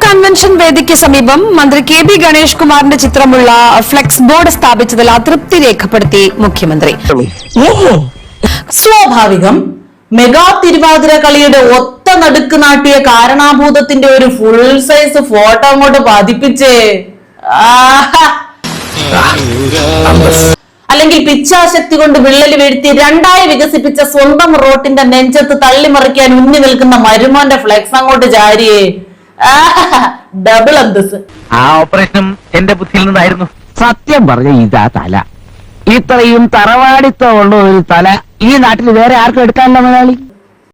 Convention വേദിക്ക് സമീപം മന്ത്രി K B Ganesh കുമാറിന്റെ ചിത്രമുള്ള ഫ്ലെക്സ് ബോർഡ് സ്ഥാപിച്ചതിൽ അതൃപ്തി രേഖപ്പെടുത്തി മുഖ്യമന്ത്രി. സ്വാഭാവികം. മെഗാ തിരുവാതിര കളിയുടെ ഒത്ത നടുക്ക് നാട്ടിയ കാരണാഭൂതത്തിന്റെ ഒരു ഫുൾ സൈസ് ഫോട്ടോ അങ്ങോട്ട് പതിപ്പിച്ചേ. അല്ലെങ്കിൽ പിച്ചാശക്തി കൊണ്ട് വിള്ളൽ വീഴ്ത്തി രണ്ടായി വികസിപ്പിച്ച സ്വന്തം റോട്ടിന്റെ നെഞ്ചത്ത് തള്ളിമറിക്കാൻ ഉന്നി നിൽക്കുന്ന മരുമോന്റെ ഫ്ലെക്സ് അങ്ങോട്ട് ചാരിയേ. ഡബിൾ അന്തസ്. ആ ഓപ്പറേഷൻ എന്റെ ബുദ്ധിയിൽ നിന്നായിരുന്നു. സത്യം പറഞ്ഞ ഇതാ തല. ഇത്രയും തറവാടിത്തമുള്ള ഒരു തല ഈ നാട്ടിൽ വേറെ ആർക്കും എടുക്കാനില്ല. മലയാളി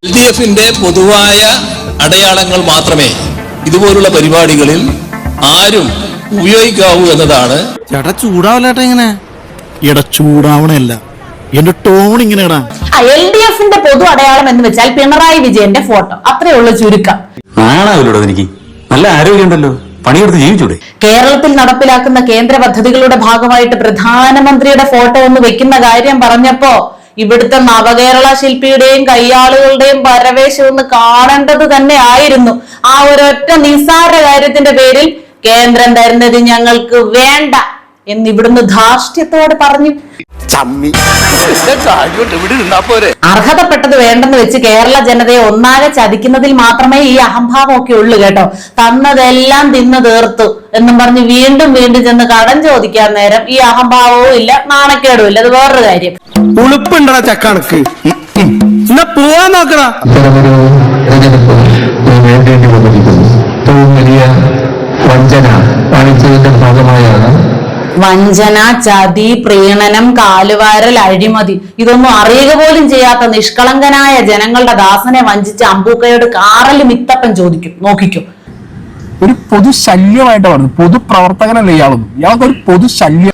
LDFന്റെ പൊതുവായ അടയാളങ്ങൾ മാത്രമേ ഇതുപോലുള്ള പരിപാടികളിൽ ആരും ഉപയോഗിക്കാവൂ എന്നതാണ്. ചേട്ടാ ചൂടാവല്ലേട്ടാ ഇങ്ങനെ. എടാ ചൂടാവണല്ല, എന്റെ ടോൺ ഇങ്ങനെ. LDFന്റെ പൊതു അടയാളം എന്ന് വെച്ചാൽ പിണറായി വിജയന്റെ ഫോട്ടോ. അത്രേ ഉള്ളൂ ചുരുക്കം. എനിക്ക് നല്ല ആരോഗ്യമുണ്ടല്ലോ, പണിയെടുത്ത് ജീവിച്ചൂടെ? കേരളത്തിൽ നടപ്പിലാക്കുന്ന കേന്ദ്ര പദ്ധതികളുടെ ഭാഗമായിട്ട് പ്രധാനമന്ത്രിയുടെ ഫോട്ടോ ഒന്ന് വെക്കുന്ന കാര്യം പറഞ്ഞപ്പോ ഇവിടുത്തെ നവകേരള ശില്പിയുടെയും കയ്യാളുകളുടെയും പരവേശം ഒന്ന് കാണേണ്ടത് തന്നെ ആയിരുന്നു. ആ ഒരൊറ്റ നിസ്സാര കാര്യത്തിന്റെ പേരിൽ കേന്ദ്രം തരുന്നത് ഞങ്ങൾക്ക് വേണ്ട എന്നിവിടുന്ന് ധാർഷ്ട്യത്തോടെ പറഞ്ഞു. അർഹതപ്പെട്ടത് വേണ്ടെന്ന് വെച്ച് കേരള ജനതയെ ഒന്നാകെ ചതിക്കുന്നതിൽ മാത്രമേ ഈ അഹംഭാവമൊക്കെ ഉള്ളു കേട്ടോ. തന്നതെല്ലാം തിന്നു തീർത്തു എന്നും പറഞ്ഞ് വീണ്ടും വീണ്ടും ചെന്ന് കടം ചോദിക്കാൻ നേരം ഈ അഹംഭാവവും ഇല്ല, നാണക്കേടും ഇല്ല. അത് വേറൊരു കാര്യം. ഉളുപ്പുണ്ടടാ ചക്കണക്ക്. എന്നാ പോവാൻ നോക്കടാ. വലിയ വഞ്ചന കാണിച്ചതിന്റെ ഭാഗമായാണ് വഞ്ചന, ചതി, പ്രീണനം, കാലുവാരൽ, അഴിമതി ഇതൊന്നും അറിയുക പോലും ചെയ്യാത്ത നിഷ്കളങ്കനായ ജനങ്ങളുടെ ദാസനെ വഞ്ചിച്ച് അമ്പൂക്കയോട് കാറല് മിത്തപ്പൻ ചോദിക്കും. നോക്കിക്കും. ഒരു പൊതുശല്യമായിട്ട് പറഞ്ഞു. പൊതുപ്രവർത്തകനല്ലേ ഇയാളൊന്നും. ഇയാൾക്ക് ഒരു പൊതുശല്യം.